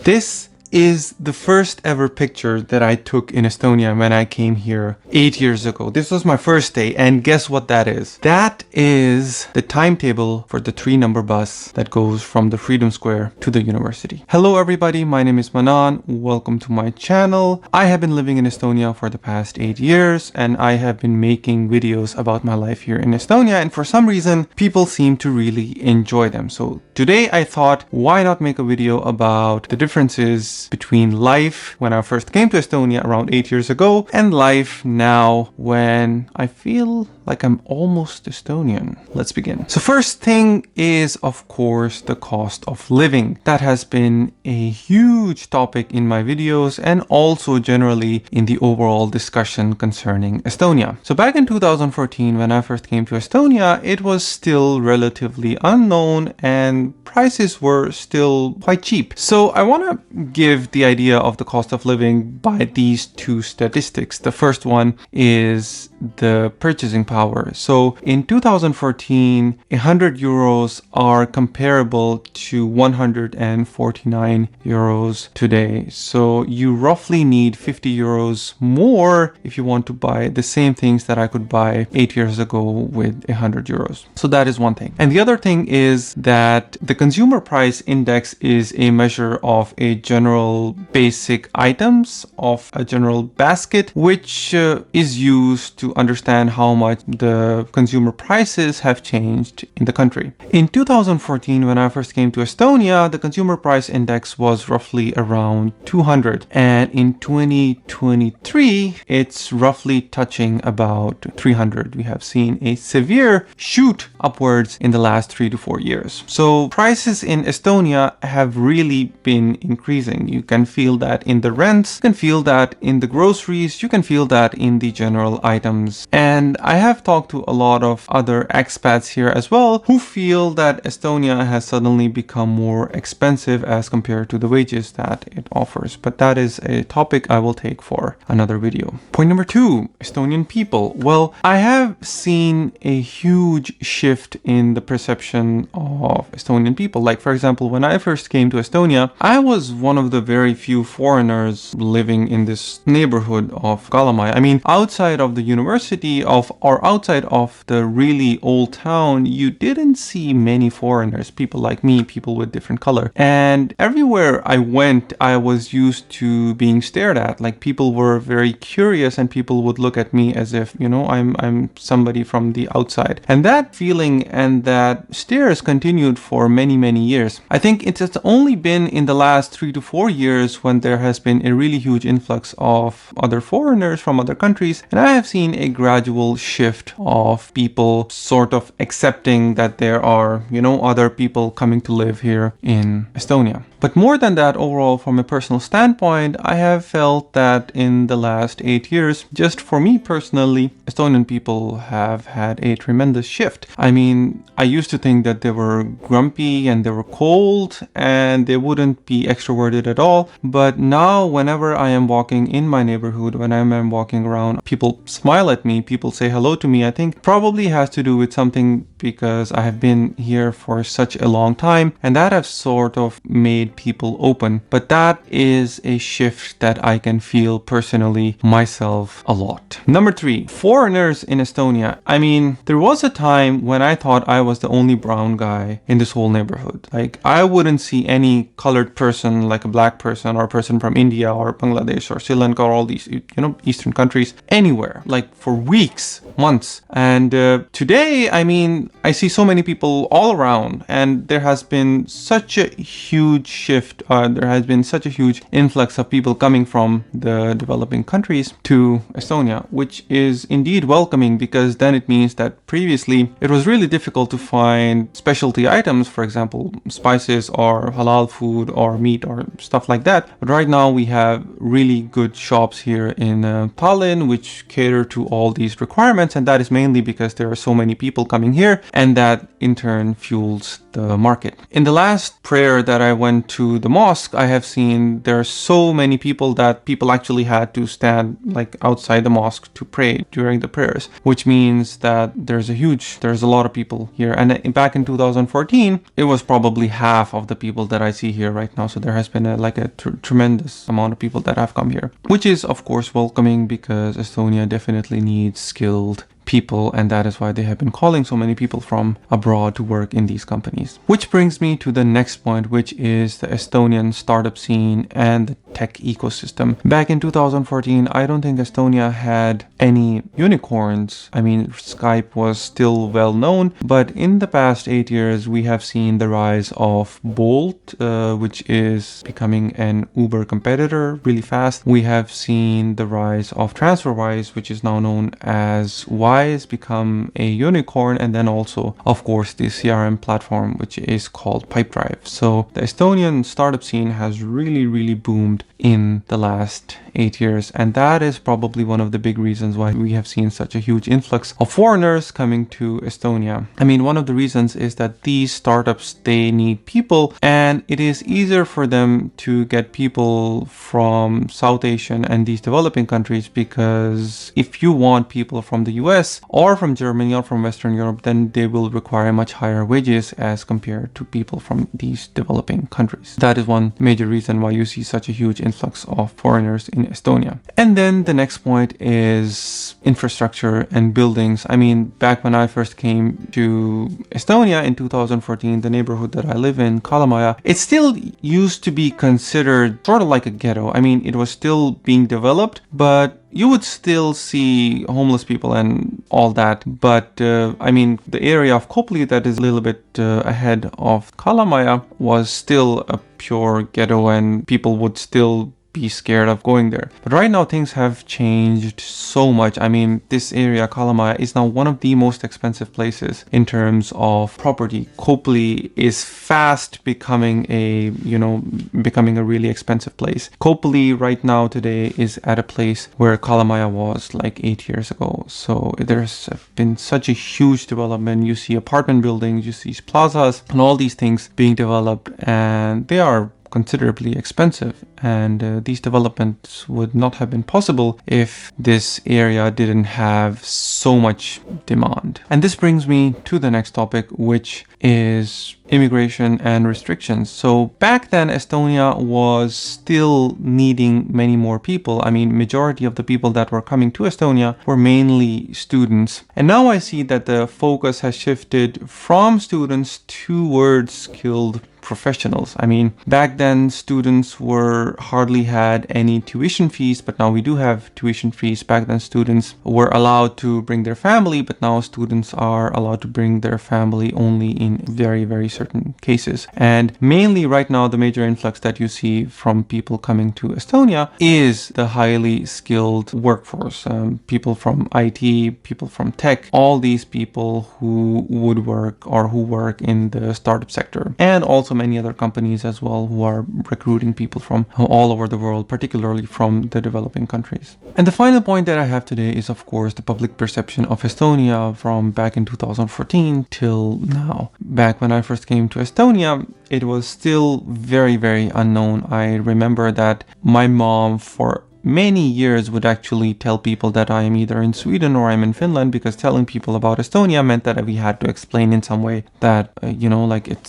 This is the first ever picture that I took in Estonia when I came here 8 years ago. This was my first day, and guess what that is? That is the timetable for the 3-number bus that goes from the Freedom Square to the university. Hello everybody, my name is Manan. Welcome to my channel. I have been living in Estonia for the past 8 years, and I have been making videos about my life here in Estonia, and for some reason people seem to really enjoy them. So today I thought, why not make a video about the differences between life when I first came to Estonia around 8 years ago and life now when I feel like I'm almost Estonian. Let's begin. So first thing is, of course, the cost of living. That has been a huge topic in my videos and also generally in the overall discussion concerning Estonia. So back in 2014, when I first came to Estonia, it was still relatively unknown and prices were still quite cheap. So I want to give the idea of the cost of living by these two statistics. The first one is the purchasing power. So in 2014, 100 euros are comparable to 149 euros today. So you roughly need 50 euros more if you want to buy the same things that I could buy 8 years ago with 100 euros. So that is one thing. And the other thing is that the consumer price index is a measure of a general basic items of a general basket, which is used to understand how much the consumer prices have changed in the country. In 2014, when I first came to Estonia, the consumer price index was roughly around 200, and in 2023 it's roughly touching about 300. We have seen a severe shoot upwards in the last 3 to 4 years. So prices in Estonia have really been increasing. You can feel that in the rents, you can feel that in the groceries, you can feel that in the general items. And I have talked to a lot of other expats here as well who feel that Estonia has suddenly become more expensive as compared to the wages that it offers. But that is a topic I will take for another video. Point number 2, Estonian people. Well, I have seen a huge shift in the perception of Estonian people. Like, for example, when I first came to Estonia, I was one of the very few foreigners living in this neighborhood of Kalamai. I mean, outside of the university or outside of the really old town, you didn't see many foreigners, people like me, people with different color. And everywhere I went, I was used to being stared at. Like, people were very curious and people would look at me as if, you know, I'm somebody from the outside. And that feeling and that stares continued for many years. I think it's only been in the last 3 to 4 years when there has been a really huge influx of other foreigners from other countries, and I have seen a gradual shift of people sort of accepting that there are, you know, other people coming to live here in Estonia. But more than that, overall, from a personal standpoint, I have felt that in the last 8 years, just for me personally, Estonian people have had a tremendous shift. I mean, I used to think that they were grumpy and they were cold and they wouldn't be extroverted at all. But now, whenever I am walking in my neighborhood, when I am walking around, people smile at me, people say hello to me. I think probably has to do with something because I have been here for such a long time, and that has sort of made people open. But that is a shift that I can feel personally myself a lot. Number 3, foreigners in Estonia. I mean, there was a time when I thought I was the only brown guy in this whole neighborhood. Like, I wouldn't see any colored person, like a black person or a person from India or Bangladesh or Sri Lanka or all these, you know, Eastern countries anywhere, like for weeks, months. And today, I mean, I see so many people all around, and there has been such a huge shift. There has been such a huge influx of people coming from the developing countries to Estonia, which is indeed welcoming, because then it means that previously it was really difficult to find specialty items, for example, spices or halal food or meat or stuff like that. But right now we have really good shops here in Tallinn which cater to all these requirements, and that is mainly because there are so many people coming here, and that in turn fuels the market. In the last prayer that I went to the mosque, I have seen there are so many people that people actually had to stand like outside the mosque to pray during the prayers, which means that there's a lot of people here. And back in 2014, it was probably half of the people that I see here right now. So there has been a tremendous amount of people that have come here, which is of course welcoming, because Estonia definitely needs skilled people, and that is why they have been calling so many people from abroad to work in these companies. Which brings me to the next point, which is the Estonian startup scene and the tech ecosystem. Back in 2014, I don't think Estonia had any unicorns. I mean, Skype was still well known, but in the past 8 years, we have seen the rise of Bolt, which is becoming an Uber competitor really fast. We have seen the rise of TransferWise, which is now known as Wise, become a unicorn, and then also, of course, the CRM platform, which is called Pipedrive. So the Estonian startup scene has really boomed in the last 8 years, and that is probably one of the big reasons why we have seen such a huge influx of foreigners coming to Estonia. I mean, one of the reasons is that these startups, they need people, and it is easier for them to get people from South Asian and these developing countries, because if you want people from the US or from Germany or from Western Europe, then they will require much higher wages as compared to people from these developing countries. That is one major reason why you see such a huge influx of foreigners in Estonia. And then the next point is infrastructure and buildings. I mean, back when I first came to Estonia in 2014, the neighborhood that I live in, Kalamaja, it still used to be considered sort of like a ghetto. I mean, it was still being developed, but you would still see homeless people and all that. But I mean, the area of Kopli that is a little bit ahead of Kalamaja was still a pure ghetto, and people would still be scared of going there. But right now things have changed so much. I mean, this area, Kalamaja, is now one of the most expensive places in terms of property. Kopli is fast becoming a really expensive place. Kopli right now today is at a place where Kalamaja was like 8 years ago. So there's been such a huge development. You see apartment buildings, you see plazas, and all these things being developed, and they are considerably expensive, and these developments would not have been possible if this area didn't have so much demand. And this brings me to the next topic, which is immigration and restrictions. So back then, Estonia was still needing many more people. I mean, majority of the people that were coming to Estonia were mainly students. And now I see that the focus has shifted from students towards skilled professionals. I mean, back then students hardly had any tuition fees, but now we do have tuition fees. Back then students were allowed to bring their family, but now students are allowed to bring their family only in very certain cases. And mainly right now, the major influx that you see from people coming to Estonia is the highly skilled workforce. People from IT, people from tech, all these people who would work or who work in the startup sector, and also many other companies as well who are recruiting people from all over the world, particularly from the developing countries. And the final point that I have today is, of course, the public perception of Estonia from back in 2014 till now. Back when I first came to Estonia, it was still very unknown. I remember that my mom for many years would actually tell people that I am either in Sweden or I'm in Finland, because telling people about Estonia meant that we had to explain in some way that,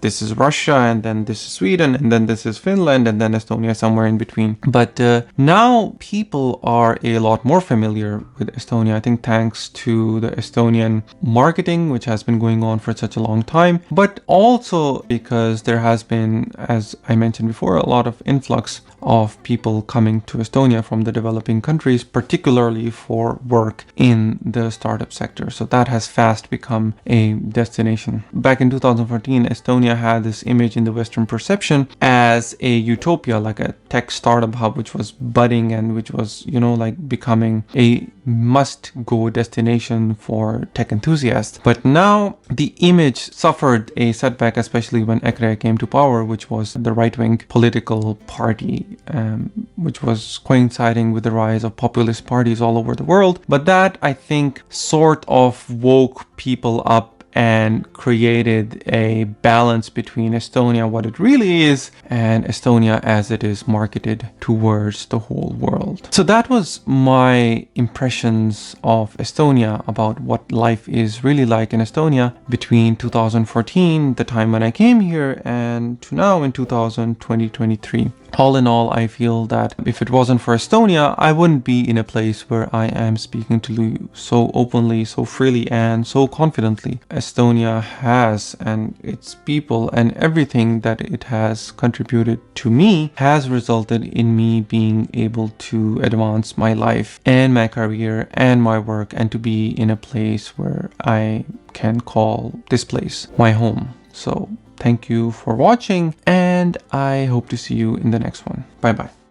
this is Russia, and then this is Sweden, and then this is Finland, and then Estonia is somewhere in between. But now people are a lot more familiar with Estonia, I think thanks to the Estonian marketing, which has been going on for such a long time, but also because there has been, as I mentioned before, a lot of influx of people coming to Estonia from the developing countries, particularly for work in the startup sector. So that has fast become a destination. Back in 2014, Estonia had this image in the Western perception as a utopia, like a tech startup hub, which was budding and which was, becoming a must-go destination for tech enthusiasts. But now the image suffered a setback, especially when EKRE came to power, which was the right-wing political party, which was coinciding with the rise of populist parties all over the world. But that, I think, sort of woke people up and created a balance between Estonia, what it really is, and Estonia as it is marketed towards the whole world. So that was my impressions of Estonia, about what life is really like in Estonia between 2014, the time when I came here, and to now in 2023. All in all, I feel that if it wasn't for Estonia, I wouldn't be in a place where I am speaking to you so openly, so freely, and so confidently. Estonia has, and its people and everything that it has contributed to me has resulted in me being able to advance my life and my career and my work, and to be in a place where I can call this place my home. So thank you for watching, and I hope to see you in the next one. Bye bye.